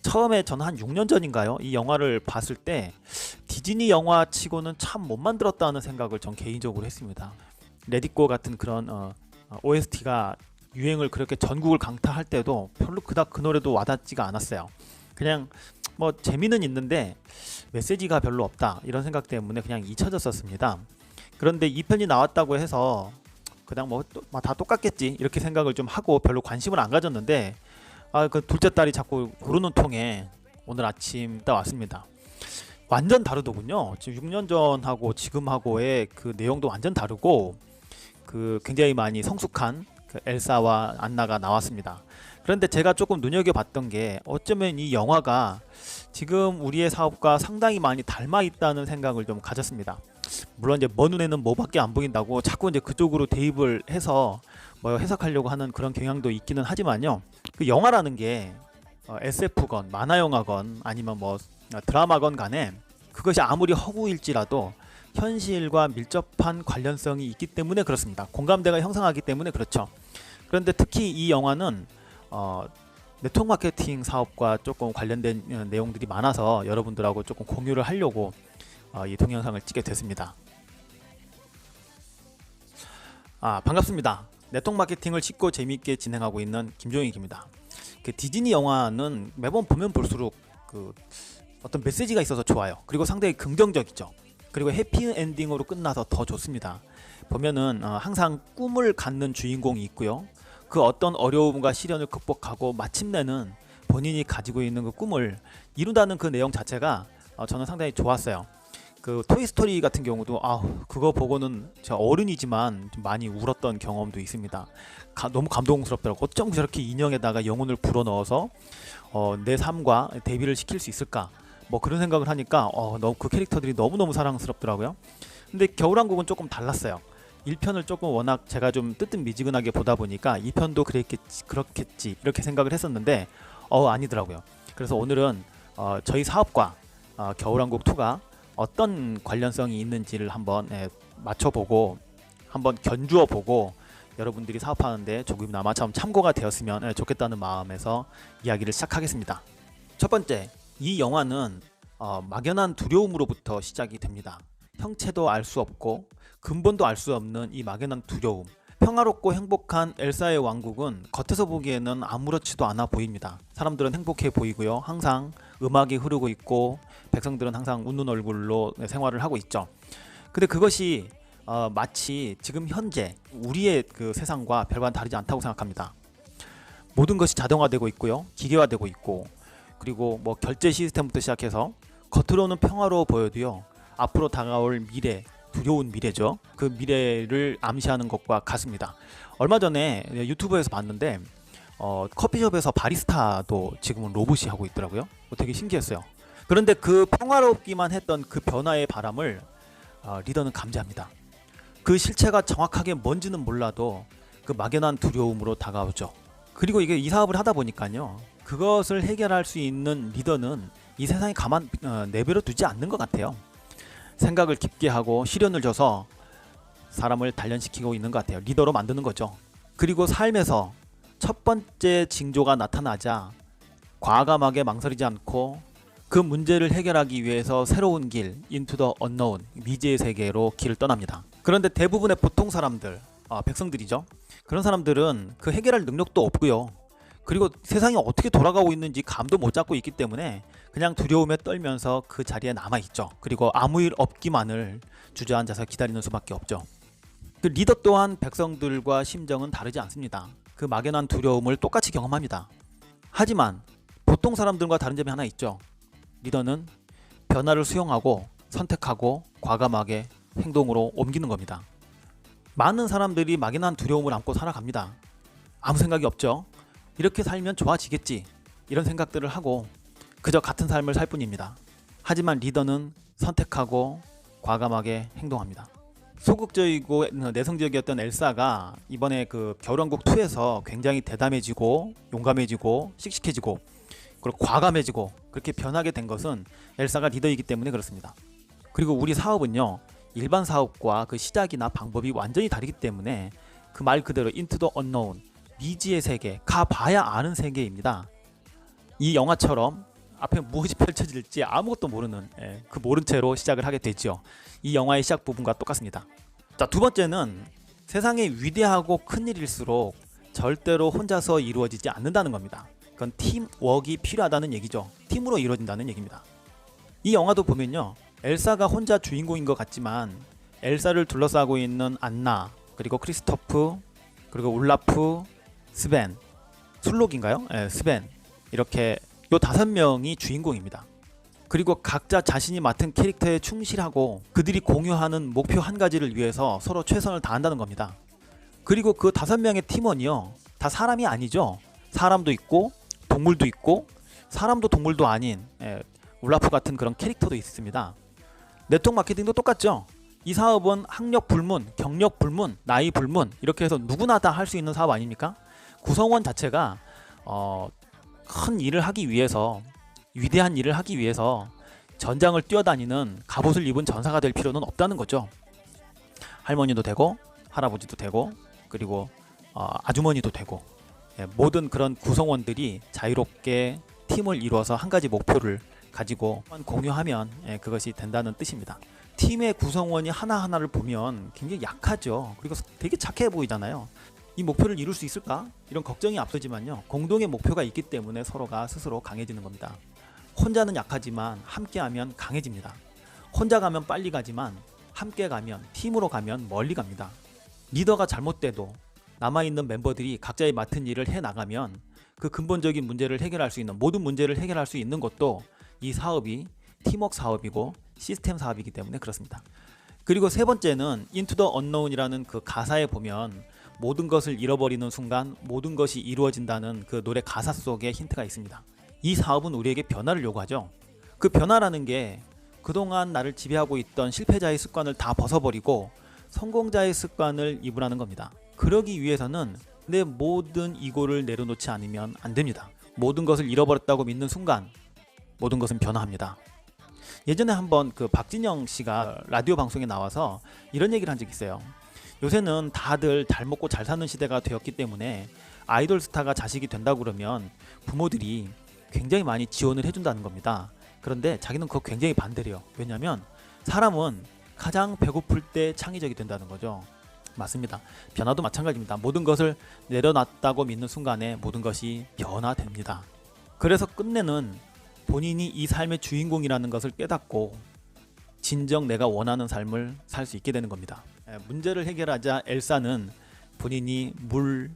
처음에 저는 한 6년 전인가요? 이 영화를 봤을 때 디즈니 영화 치고는 참 못 만들었다는 생각을 전 개인적으로 했습니다. 레디고 같은 그런 OST가 유행을 그렇게 전국을 강타할 때도 별로 그닥 그 노래도 와닿지가 않았어요. 그냥 뭐 재미는 있는데 메시지가 별로 없다 이런 생각 때문에 그냥 잊혀졌었습니다. 그런데 2편이 나왔다고 해서 그냥 뭐 다 똑같겠지 이렇게 생각을 좀 하고 별로 관심을 안 가졌는데 그 둘째 딸이 자꾸 부르는 통에 오늘 아침 딱 왔습니다. 완전 다르더군요. 지금 6년 전하고 지금하고의 그 내용도 완전 다르고 그 굉장히 많이 성숙한 그 엘사와 안나가 나왔습니다. 그런데 제가 조금 눈여겨봤던 게 어쩌면 이 영화가 지금 우리의 사업과 상당히 많이 닮아 있다는 생각을 좀 가졌습니다. 물론 이제 먼 눈에는 뭐밖에 안 보인다고 자꾸 이제 그쪽으로 대입을 해서 뭐 해석하려고 하는 그런 경향도 있기는 하지만요. 그 영화라는 게 SF건 만화 영화건 아니면 뭐 드라마건 간에 그것이 아무리 허구일지라도 현실과 밀접한 관련성이 있기 때문에 그렇습니다. 공감대가 형성하기 때문에 그렇죠. 그런데 특히 이 영화는 네트워크 마케팅 사업과 조금 관련된 내용들이 많아서 여러분들하고 조금 공유를 하려고 이 동영상을 찍게 됐습니다. 반갑습니다. 네트워크 마케팅을 쉽고 재미있게 진행하고 있는 김종익입니다. 그 디즈니 영화는 매번 보면 볼수록 그 어떤 메시지가 있어서 좋아요. 그리고 상당히 긍정적이죠. 그리고 해피엔딩으로 끝나서 더 좋습니다. 보면은 항상 꿈을 갖는 주인공이 있고요. 그 어떤 어려움과 시련을 극복하고 마침내는 본인이 가지고 있는 그 꿈을 이룬다는 그 내용 자체가 저는 상당히 좋았어요. 그 토이스토리 같은 경우도 그거 보고는 제가 어른이지만 좀 많이 울었던 경험도 있습니다. 너무 감동스럽더라고. 어쩜 저렇게 인형에다가 영혼을 불어넣어서 내 삶과 대비를 시킬 수 있을까, 뭐 그런 생각을 하니까 너무 그 캐릭터들이 너무너무 사랑스럽더라고요. 근데 겨울왕국은 조금 달랐어요. 1편을 조금 워낙 제가 좀 뜨뜻미지근하게 보다 보니까 2편도 그렇겠지 이렇게 생각을 했었는데 아니더라고요. 그래서 오늘은 저희 사업과 겨울왕국2가 어떤 관련성이 있는지를 한번 맞춰보고 한번 견주어 보고 여러분들이 사업하는데 조금이나마 좀 참고가 되었으면 좋겠다는 마음에서 이야기를 시작하겠습니다. 첫 번째, 이 영화는 막연한 두려움으로부터 시작이 됩니다. 형체도 알 수 없고 근본도 알 수 없는 이 막연한 두려움. 평화롭고 행복한 엘사의 왕국은 겉에서 보기에는 아무렇지도 않아 보입니다. 사람들은 행복해 보이고요. 항상 음악이 흐르고 있고 백성들은 항상 웃는 얼굴로 생활을 하고 있죠. 근데 그것이 마치 지금 현재 우리의 그 세상과 별반 다르지 않다고 생각합니다. 모든 것이 자동화되고 있고요. 기계화되고 있고 그리고 뭐 결제 시스템부터 시작해서 겉으로는 평화로워 보여도요. 앞으로 다가올 미래, 두려운 미래죠. 그 미래를 암시하는 것과 같습니다. 얼마 전에 유튜브에서 봤는데 커피숍에서 바리스타도 지금은 로봇이 하고 있더라고요. 되게 신기했어요. 그런데 그 평화롭기만 했던 그 변화의 바람을 리더는 감지합니다. 그 실체가 정확하게 뭔지는 몰라도 그 막연한 두려움으로 다가오죠. 그리고 이게 이 사업을 하다 보니까요. 그것을 해결할 수 있는 리더는 이 세상에 가만 내버려 두지 않는 것 같아요. 생각을 깊게 하고 시련을 줘서 사람을 단련시키고 있는 것 같아요. 리더로 만드는 거죠. 그리고 삶에서 첫 번째 징조가 나타나자 과감하게 망설이지 않고 그 문제를 해결하기 위해서 새로운 길, into the unknown, 미지의 세계로 길을 떠납니다. 그런데 대부분의 보통 사람들, 백성들이죠. 그런 사람들은 그 해결할 능력도 없고요. 그리고 세상이 어떻게 돌아가고 있는지 감도 못 잡고 있기 때문에 그냥 두려움에 떨면서 그 자리에 남아있죠. 그리고 아무 일 없기만을 주저앉아서 기다리는 수밖에 없죠. 그 리더 또한 백성들과 심정은 다르지 않습니다. 그 막연한 두려움을 똑같이 경험합니다. 하지만 보통 사람들과 다른 점이 하나 있죠. 리더는 변화를 수용하고 선택하고 과감하게 행동으로 옮기는 겁니다. 많은 사람들이 막연한 두려움을 안고 살아갑니다. 아무 생각이 없죠. 이렇게 살면 좋아지겠지 이런 생각들을 하고 그저 같은 삶을 살 뿐입니다. 하지만 리더는 선택하고 과감하게 행동합니다. 소극적이고 내성적이었던 엘사가 이번에 그 겨울왕국 2에서 굉장히 대담해지고 용감해지고 씩씩해지고 그리고 과감해지고 그렇게 변하게 된 것은 엘사가 리더이기 때문에 그렇습니다. 그리고 우리 사업은요, 일반 사업과 그 시작이나 방법이 완전히 다르기 때문에 그 말 그대로 into the unknown, 미지의 세계, 가봐야 아는 세계입니다. 이 영화처럼 앞에 무엇이 펼쳐질지 아무것도 모르는 그 모른 채로 시작을 하게 되죠. 이 영화의 시작 부분과 똑같습니다. 자, 두 번째는 세상에 위대하고 큰 일일수록 절대로 혼자서 이루어지지 않는다는 겁니다. 그건 팀워크가 필요하다는 얘기죠. 팀으로 이루어진다는 얘기입니다. 이 영화도 보면요, 엘사가 혼자 주인공인 것 같지만 엘사를 둘러싸고 있는 안나, 그리고 크리스토프, 그리고 울라프, 스벤, 술록인가요? 스벤, 이렇게 요 5명이 주인공입니다. 그리고 각자 자신이 맡은 캐릭터에 충실하고 그들이 공유하는 목표 한 가지를 위해서 서로 최선을 다한다는 겁니다. 그리고 그 5명의 팀원이요, 다 사람이 아니죠. 사람도 있고 동물도 있고 사람도 동물도 아닌 울라프 같은 그런 캐릭터도 있습니다. 네트워크 마케팅도 똑같죠. 이 사업은 학력 불문, 경력 불문, 나이 불문, 이렇게 해서 누구나 다 할 수 있는 사업 아닙니까? 구성원 자체가 큰 일을 하기 위해서, 위대한 일을 하기 위해서 전장을 뛰어다니는 갑옷을 입은 전사가 될 필요는 없다는 거죠. 할머니도 되고 할아버지도 되고 그리고 아주머니도 되고, 모든 그런 구성원들이 자유롭게 팀을 이루어서 한 가지 목표를 가지고 공유하면 그것이 된다는 뜻입니다. 팀의 구성원이 하나하나를 보면 굉장히 약하죠. 그리고 되게 착해 보이잖아요. 이 목표를 이룰 수 있을까? 이런 걱정이 앞서지만요, 공동의 목표가 있기 때문에 서로가 스스로 강해지는 겁니다. 혼자는 약하지만 함께하면 강해집니다. 혼자 가면 빨리 가지만 함께 가면, 팀으로 가면 멀리 갑니다. 리더가 잘못돼도 남아있는 멤버들이 각자의 맡은 일을 해나가면 그 근본적인 문제를 해결할 수 있는, 모든 문제를 해결할 수 있는 것도 이 사업이 팀워크 사업이고 시스템 사업이기 때문에 그렇습니다. 그리고 세 번째는 Into the Unknown이라는 그 가사에 보면 모든 것을 잃어버리는 순간 모든 것이 이루어진다는 그 노래 가사 속에 힌트가 있습니다. 이 사업은 우리에게 변화를 요구하죠. 그 변화라는 게 그동안 나를 지배하고 있던 실패자의 습관을 다 벗어버리고 성공자의 습관을 입으라는 겁니다. 그러기 위해서는 내 모든 이고를 내려놓지 않으면 안 됩니다. 모든 것을 잃어버렸다고 믿는 순간 모든 것은 변화합니다. 예전에 한번 그 박진영 씨가 라디오 방송에 나와서 이런 얘기를 한 적이 있어요. 요새는 다들 잘 먹고 잘 사는 시대가 되었기 때문에 아이돌 스타가 자식이 된다고 그러면 부모들이 굉장히 많이 지원을 해준다는 겁니다. 그런데 자기는 그거 굉장히 반대래요. 왜냐하면 사람은 가장 배고플 때 창의적이 된다는 거죠. 맞습니다. 변화도 마찬가지입니다. 모든 것을 내려놨다고 믿는 순간에 모든 것이 변화됩니다. 그래서 끝내는 본인이 이 삶의 주인공이라는 것을 깨닫고 진정 내가 원하는 삶을 살 수 있게 되는 겁니다. 문제를 해결하자 엘사는 본인이 물,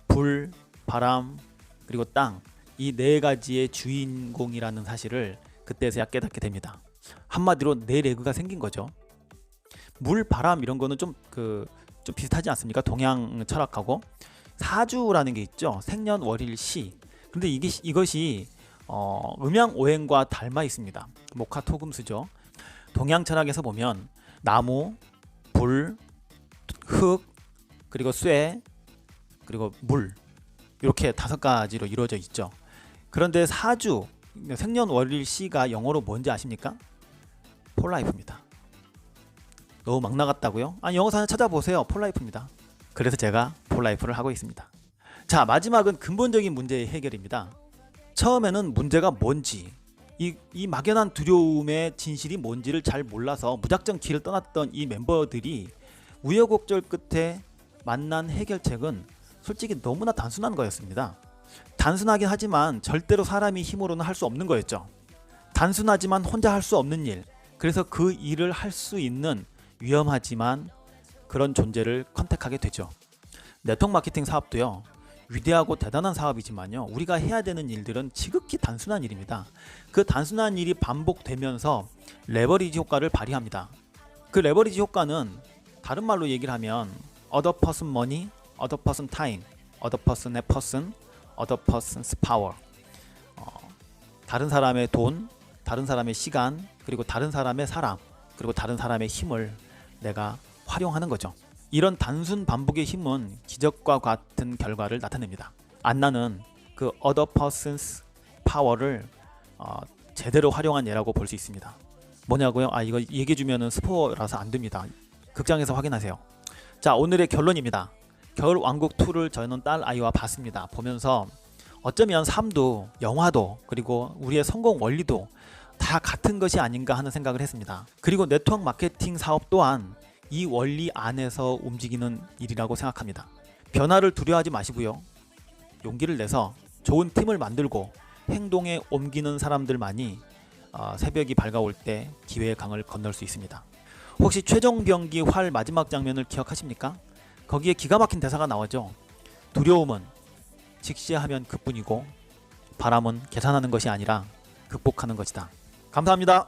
불, 바람, 그리고 땅, 이 4가지의 주인공이라는 사실을 그때서야 깨닫게 됩니다. 한마디로 4레그가 생긴 거죠. 물, 바람 이런 거는 좀 비슷하지 않습니까? 동양 철학하고 사주라는 게 있죠. 생년월일시. 근데 이것이 음양 오행과 닮아 있습니다. 목화토금수죠. 동양 철학에서 보면 나무, 불, 흙, 그리고 쇠, 그리고 물, 이렇게 5가지로 이루어져 있죠. 그런데 사주, 생년월일시가 영어로 뭔지 아십니까? 폴라이프입니다. 너무 막 나갔다고요? 아니, 영어사전 찾아보세요. 폴라이프입니다. 그래서 제가 폴라이프를 하고 있습니다. 자, 마지막은 근본적인 문제의 해결입니다. 처음에는 문제가 뭔지, 이 막연한 두려움의 진실이 뭔지를 잘 몰라서 무작정 길을 떠났던 이 멤버들이 우여곡절 끝에 만난 해결책은 솔직히 너무나 단순한 거였습니다. 단순하긴 하지만 절대로 사람이 힘으로는 할 수 없는 거였죠. 단순하지만 혼자 할 수 없는 일, 그래서 그 일을 할 수 있는 위험하지만 그런 존재를 컨택하게 되죠. 네트워크 마케팅 사업도요, 위대하고 대단한 사업이지만요, 우리가 해야 되는 일들은 지극히 단순한 일입니다. 그 단순한 일이 반복되면서 레버리지 효과를 발휘합니다. 그 레버리지 효과는 다른 말로 얘기를 하면 other person money, other person time, other person의 person, other person's power. 다른 사람의 돈, 다른 사람의 시간, 그리고 다른 사람의 사람, 그리고 다른 사람의 힘을 내가 활용하는 거죠. 이런 단순 반복의 힘은 기적과 같은 결과를 나타냅니다. 안나는 그 other person's power를 제대로 활용한 예라고 볼 수 있습니다. 뭐냐고요? 이거 얘기해주면 스포라서 안 됩니다. 극장에서 확인하세요. 자, 오늘의 결론입니다. 겨울왕국2를 저는 딸 아이와 봤습니다. 보면서 어쩌면 삶도 영화도 그리고 우리의 성공 원리도 다 같은 것이 아닌가 하는 생각을 했습니다. 그리고 네트워크 마케팅 사업 또한 이 원리 안에서 움직이는 일이라고 생각합니다. 변화를 두려워하지 마시고요. 용기를 내서 좋은 팀을 만들고 행동에 옮기는 사람들만이 새벽이 밝아올 때 기회의 강을 건널 수 있습니다. 혹시 최종병기 활 마지막 장면을 기억하십니까? 거기에 기가 막힌 대사가 나오죠. 두려움은 직시하면 그뿐이고 바람은 계산하는 것이 아니라 극복하는 것이다. 감사합니다.